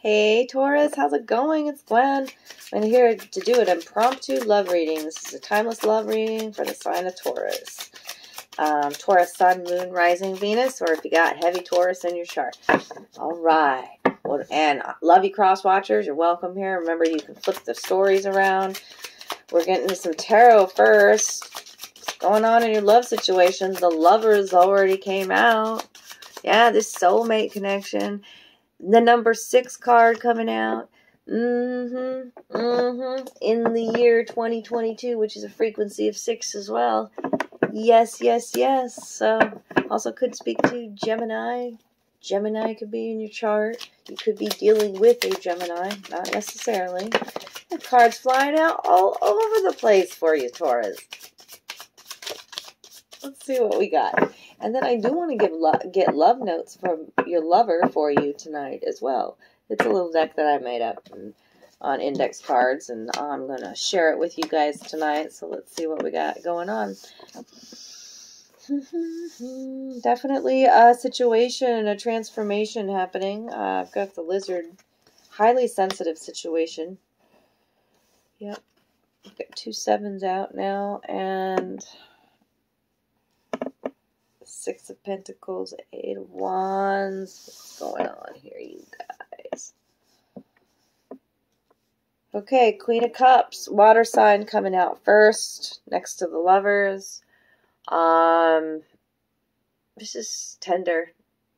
Hey Taurus, how's it going? It's Gwen. I'm here to do an impromptu love reading. This is a timeless love reading for the sign of Taurus. Taurus Sun, Moon, Rising, Venus, or if you got heavy Taurus in your chart. All right. Well, and love you cross watchers, you're welcome here. Remember, you can flip the stories around. We're getting into some tarot first. What's going on in your love situation? The lovers already came out. Yeah, this soulmate connection. The number 6 card coming out. In the year 2022, which is a frequency of 6 as well. Yes, yes, yes. Also could speak to Gemini. Gemini could be in your chart. You could be dealing with a Gemini, not necessarily. The cards flying out all over the place for you, Taurus. Let's see what we got. And then I do want to get love notes from your lover for you tonight as well. It's a little deck that I made up on index cards, and I'm going to share it with you guys tonight. So let's see what we got going on. Definitely a situation, a transformation happening. I've got the lizard, highly sensitive situation. Yep. I've got 2 7s out now, and 6 of Pentacles, 8 of Wands. What's going on here, you guys? Okay, Queen of Cups, water sign coming out first, next to the lovers. This is tender.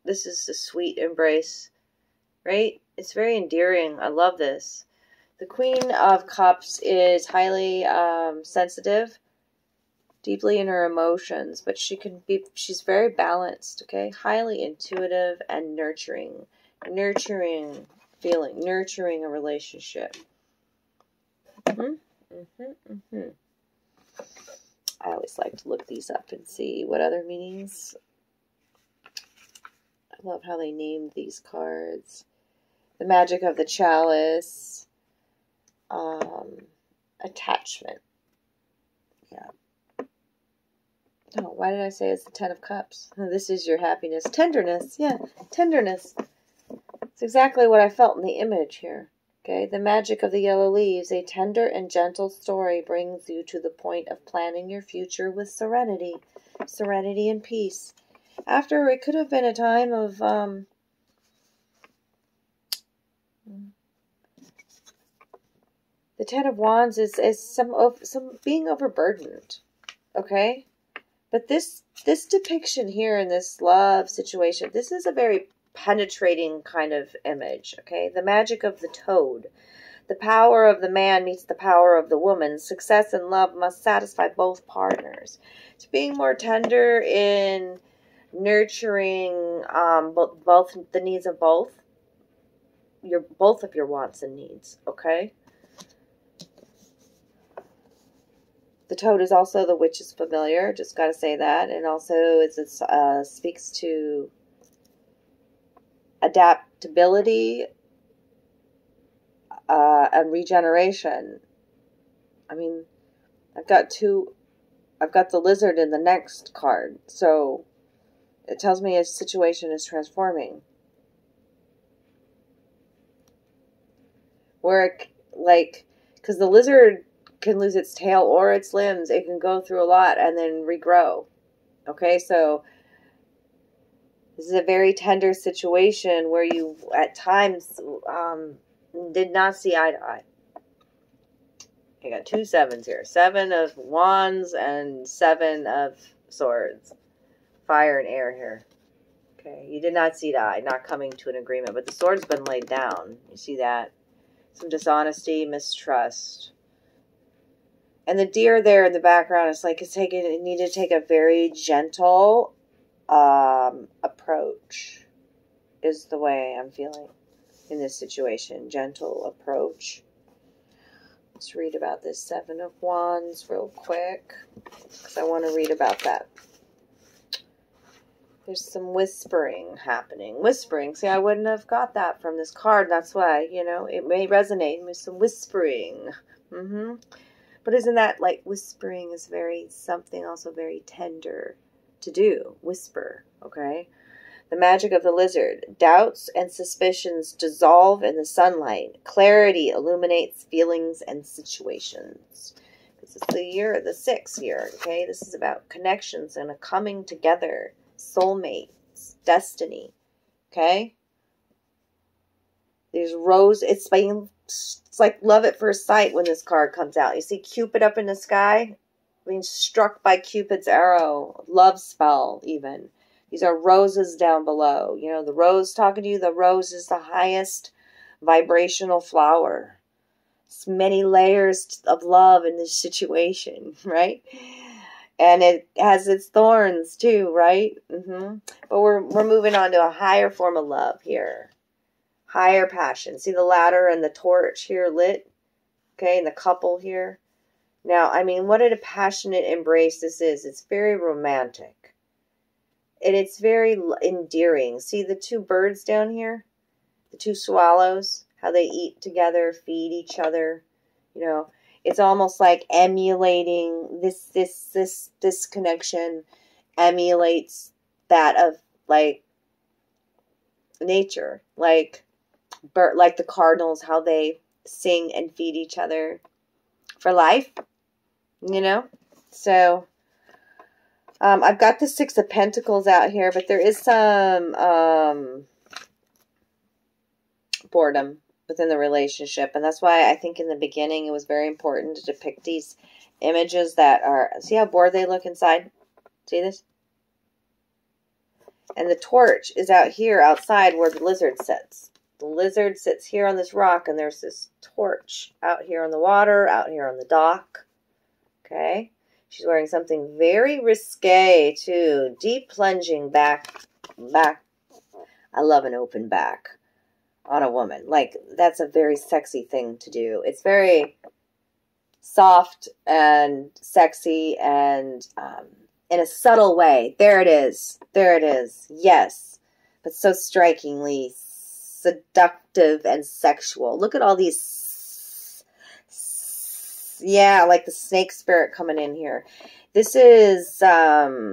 This is a sweet embrace, right? It's very endearing. I love this. The Queen of Cups is highly sensitive, deeply in her emotions, but she's very balanced, okay? Highly intuitive and nurturing feeling, nurturing a relationship. I always like to look these up and see what other meanings. I love how they named these cards. The magic of the chalice, attachment. Yeah. Oh, why did I say it's the 10 of Cups? Oh, this is your happiness. Tenderness. Yeah, tenderness. It's exactly what I felt in the image here. Okay, the magic of the yellow leaves. A tender and gentle story brings you to the point of planning your future with serenity. Serenity and peace. After, it could have been a time of the 10 of Wands is some being overburdened. Okay? But this depiction here in this love situation, this is a very penetrating kind of image, okay? The magic of the toad. The power of the man meets the power of the woman. Success in love must satisfy both partners. It's being more tender in nurturing both the needs of both of your wants and needs, okay? The toad is also the witch's familiar. Just got to say that. And also it speaks to adaptability and regeneration. I mean, I've got the lizard in the next card. So it tells me a situation is transforming. Because the lizard can lose its tail or its limbs. It can go through a lot and then regrow. Okay, so this is a very tender situation where you at times did not see eye to eye. I got 2 7s here. 7 of Wands and 7 of Swords. Fire and air here. Okay, you did not see eye, not coming to an agreement, but the sword's been laid down. You see that? Some dishonesty, mistrust. And the deer there in the background is like you need to take a very gentle approach, is the way I'm feeling in this situation. Gentle approach. Let's read about this 7 of Wands real quick, because I want to read about that. There's some whispering happening. Whispering. See, I wouldn't have got that from this card. That's why, it may resonate with some whispering. But isn't that like whispering is something also very tender to do? Whisper, okay? The magic of the lizard. Doubts and suspicions dissolve in the sunlight. Clarity illuminates feelings and situations. This is the year, the 6 here, okay? This is about connections and a coming together. Soulmates. Destiny, okay? There's rose. It's like love at first sight when this card comes out. You see Cupid up in the sky? Being struck by Cupid's arrow. Love spell, even. These are roses down below. You know, the rose talking to you, the rose is the highest vibrational flower. It's many layers of love in this situation, right? And it has its thorns too, right? But we're moving on to a higher form of love here. Higher passion. See the ladder and the torch here lit? Okay, and the couple here. Now, I mean, what a passionate embrace this is. It's very romantic. And it's very endearing. See the 2 birds down here? The 2 swallows? How they eat together, feed each other. You know, it's almost like emulating this connection emulates that of like nature. Like the cardinals, how they sing and feed each other for life. You know? So I've got the 6 of Pentacles out here, but there is some boredom within the relationship. And that's why I think in the beginning it was very important to depict these images that are... See how bored they look inside? See this? And the torch is out here outside where the lizard sits. The lizard sits here on this rock, and there's this torch out here on the water, out here on the dock. Okay? She's wearing something very risque, too. Deep plunging back. I love an open back on a woman. Like, that's a very sexy thing to do. It's very soft and sexy and in a subtle way. There it is. There it is. Yes. But so strikingly seductive and sexual. Look at all these... Yeah, like the snake spirit coming in here. This is, but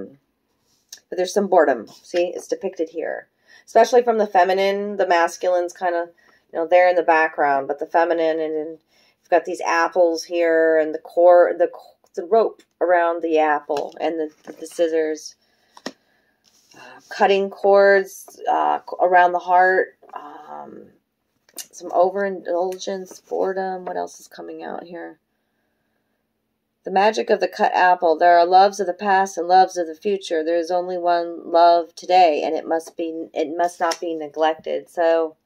there's some boredom. See, it's depicted here. Especially from the feminine. The masculine's kind of, you know, there in the background. But the feminine, and then you've got these apples here, and the rope around the apple, and the scissors. Cutting cords around the heart. Some overindulgence, boredom. What else is coming out here? The magic of the cut apple. There are loves of the past and loves of the future. There is only one love today, and it must not be neglected. So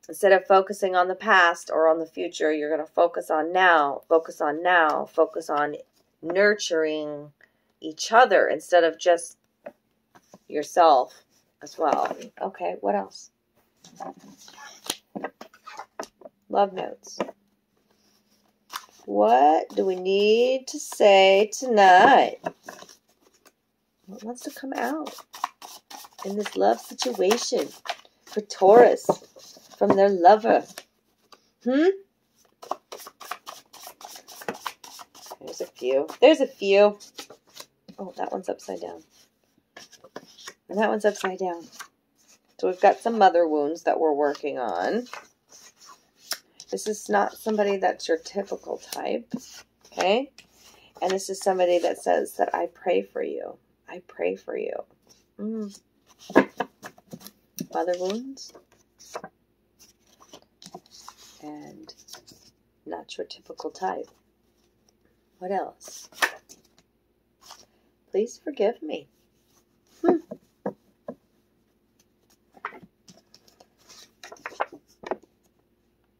instead of focusing on the past or on the future, you're going to focus on now. Focus on now. Focus on nurturing each other instead of just yourself as well. Okay, what else? Love notes. What do we need to say tonight? What wants to come out in this love situation for Taurus from their lover? There's a few. There's a few. Oh, that one's upside down. And that one's upside down. So we've got some mother wounds that we're working on. This is not somebody that's your typical type, okay? And this is somebody that says that I pray for you. I pray for you. Mother wounds. And not your typical type. What else? Please forgive me.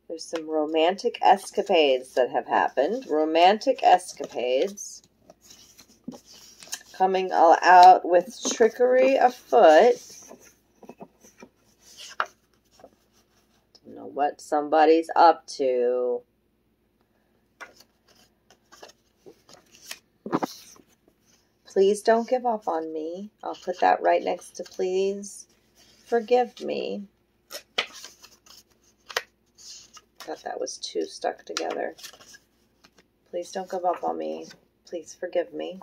There's some romantic escapades that have happened. Romantic escapades. Coming all out with trickery afoot. Don't know what somebody's up to. Please don't give up on me. I'll put that right next to please forgive me. Thought that was two stuck together. Please don't give up on me. Please forgive me.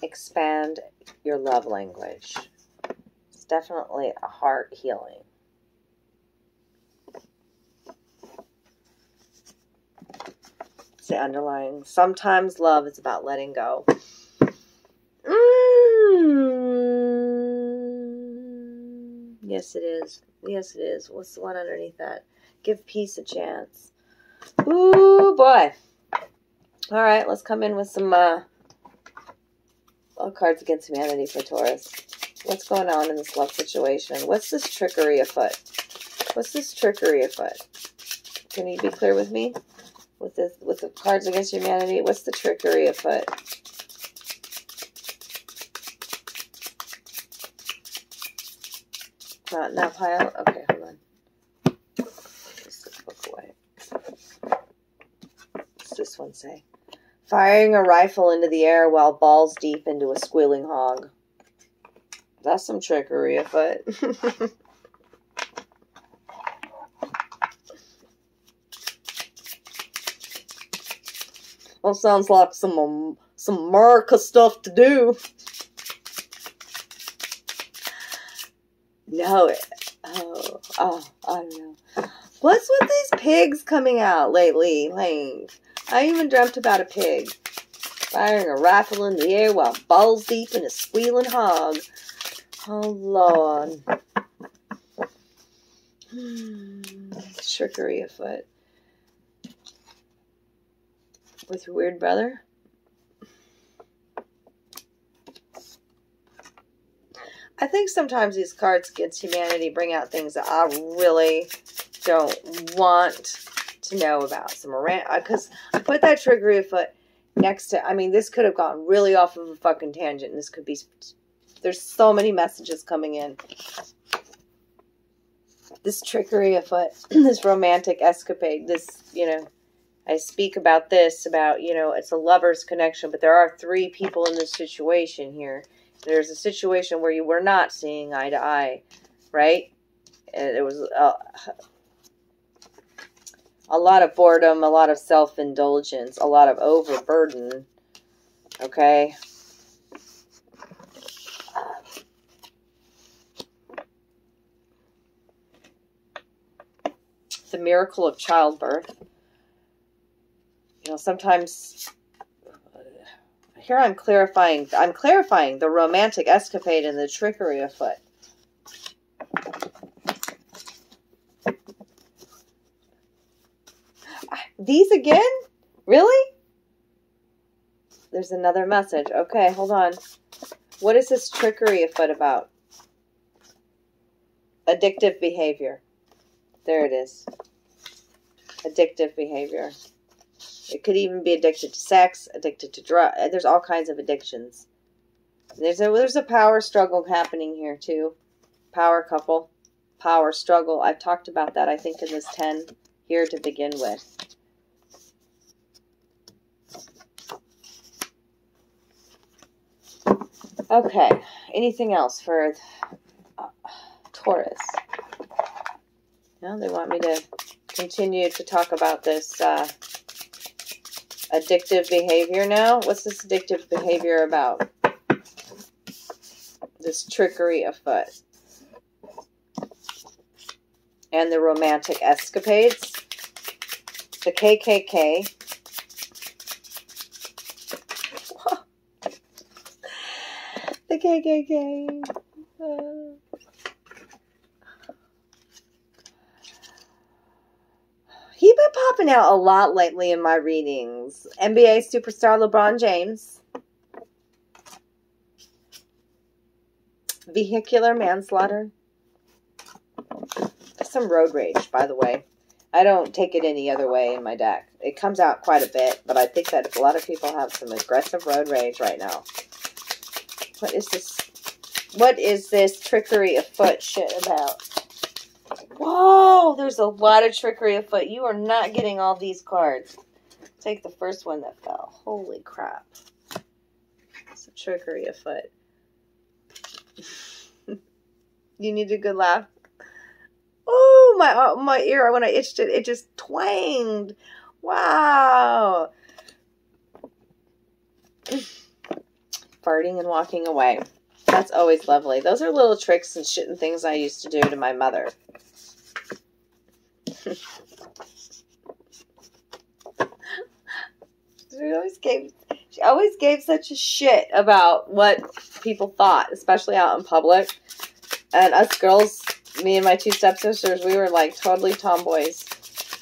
expand your love language. It's definitely a heart healing. It's the underlying. Sometimes love is about letting go. Yes, it is. Yes, it is. What's the one underneath that? Give peace a chance. Ooh, boy. All right, let's come in with some cards against humanity for Taurus. What's going on in this love situation? What's this trickery afoot? What's this trickery afoot? Can you be clear with me? With the cards against humanity, what's the trickery afoot? Not enough high. Okay, hold on. Let's just book away. What's this one say? Firing a rifle into the air while balls deep into a squealing hog. That's some trickery afoot. Well, sounds like some America stuff to do. No, I don't know. What's with these pigs coming out lately? Like, I even dreamt about a pig firing a rifle in the air while balls deep in a squealing hog. Oh, Lord. Trickery afoot. With your weird brother? I think sometimes these cards against humanity bring out things that I really don't want to know about. Because I put that trickery afoot next to, I mean, this could have gone really off of a fucking tangent. And this could be, there's so many messages coming in. This trickery afoot, this romantic escapade, this, you know, I speak about this, about, you know, it's a lover's connection, but there are 3 people in this situation here. There's a situation where you were not seeing eye to eye, right? And it was a lot of boredom, a lot of self-indulgence, a lot of overburden, okay? The miracle of childbirth. You know, sometimes... Here I'm clarifying the romantic escapade and the trickery afoot. These again? Really? There's another message. Okay, hold on. What is this trickery afoot about? Addictive behavior. There it is. Addictive behavior. It could even be addicted to sex, addicted to drugs. There's all kinds of addictions. There's a power struggle happening here too. Power couple. Power struggle. I've talked about that, I think, in this 10 here to begin with. Okay. Anything else for Taurus? No, they want me to continue to talk about this addictive behavior now. What's this addictive behavior about? This trickery afoot. And the romantic escapades. The KKK. The KKK. He's been popping out a lot lately in my readings. NBA superstar LeBron James. Vehicular manslaughter. Some road rage, by the way. I don't take it any other way in my deck. It comes out quite a bit, but I think that a lot of people have some aggressive road rage right now. What is this? What is this trickery afoot shit about? Whoa, there's a lot of trickery afoot. You are not getting all these cards. Take the first one that fell. Holy crap. Some trickery afoot. You need a good laugh. Oh, my ear, when I itched it, it just twanged. Wow. farting and walking away. That's always lovely. Those are little tricks and shit and things I used to do to my mother. She always gave such a shit about what people thought, especially out in public. And us girls, me and my two stepsisters, we were like totally tomboys.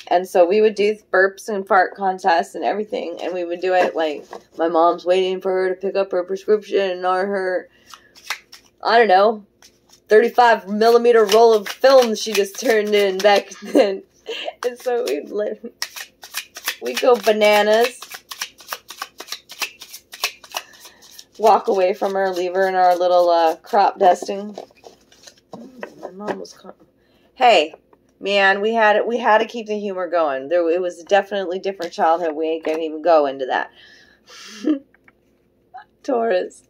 And so we would do burps and fart contests and everything. And we would do it like my mom's waiting for her to pick up her prescription or her, I don't know, 35 millimeter roll of film she just turned in back then. And so we'd go bananas. Walk away from her, leave her in our little crop dusting. My mom was hey, man, we had to keep the humor going. It was definitely different childhood. We ain't gonna even go into that. Taurus.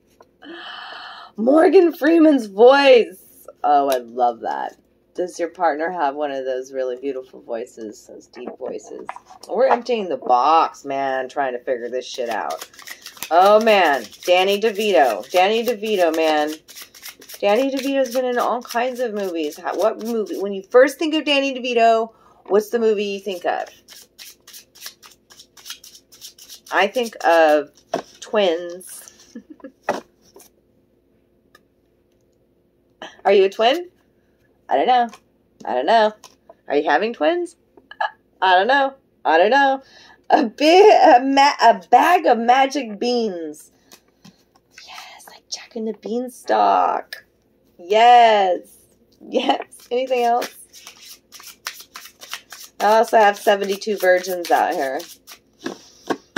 Morgan Freeman's voice. Oh, I love that. Does your partner have one of those really beautiful voices, those deep voices? We're emptying the box, man, trying to figure this shit out. Oh, man. Danny DeVito. Danny DeVito, man. Danny DeVito's been in all kinds of movies. What movie? When you first think of Danny DeVito, what's the movie you think of? I think of Twins. Are you a twin? I don't know. I don't know. Are you having twins? I don't know. I don't know. A bag of magic beans. Yes, like Jack and the Beanstalk. Yes. Yes. Anything else? I also have 72 virgins out here.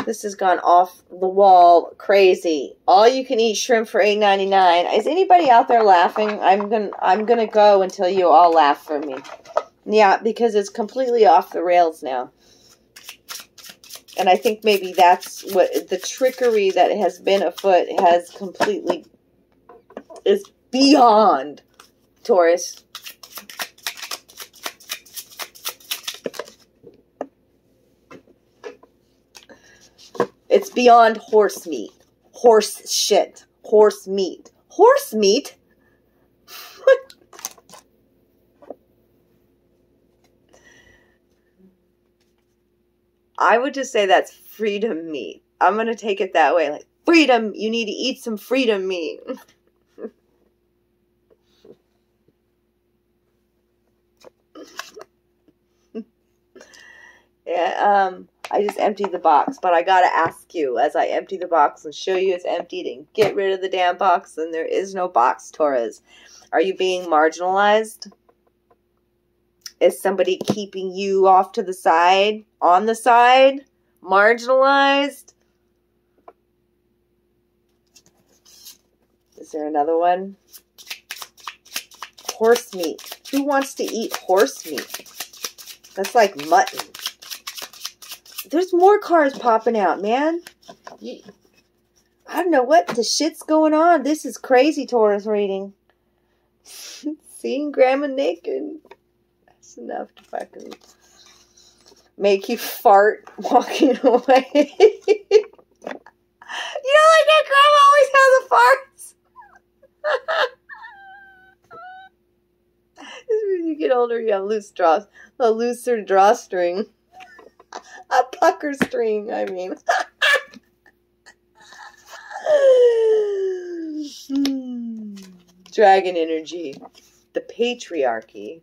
This has gone off the wall crazy. All you can eat shrimp for $8.99. Is anybody out there laughing? I'm gonna go until you all laugh for me. Yeah, because it's completely off the rails now. And I think maybe that's what the trickery that has been afoot has completely is beyond Taurus. It's beyond horse meat. Horse shit. Horse meat. Horse meat? I would just say that's freedom meat. I'm going to take it that way. Like, freedom. You need to eat some freedom meat. Yeah, I just emptied the box, but I gotta ask you as I empty the box and show you it's emptied and get rid of the damn box, and there is no box, Taurus. Are you being marginalized? Is somebody keeping you off to the side? On the side? Marginalized? Is there another one? Horse meat. Who wants to eat horse meat? That's like mutton. There's more cards popping out, man. I don't know what the shit's going on. This is crazy, Taurus reading. Seeing Grandma naked. That's enough to fucking make you fart walking away. You know, like that grandma always has the farts. When you get older, you have a looser drawstring. A pucker string, I mean. Dragon energy. The patriarchy.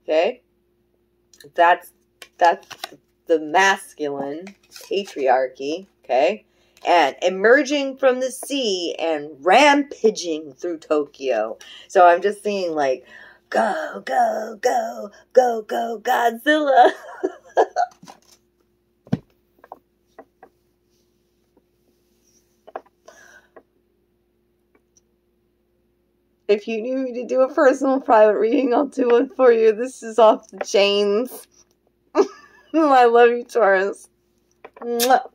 Okay? That's the masculine patriarchy. Okay? And emerging from the sea and rampaging through Tokyo. So I'm just seeing like, go, go, go, go, go, Godzilla. If you need me to do a personal private reading, I'll do one for you. This is off the chains. I love you, Taurus. Mwah.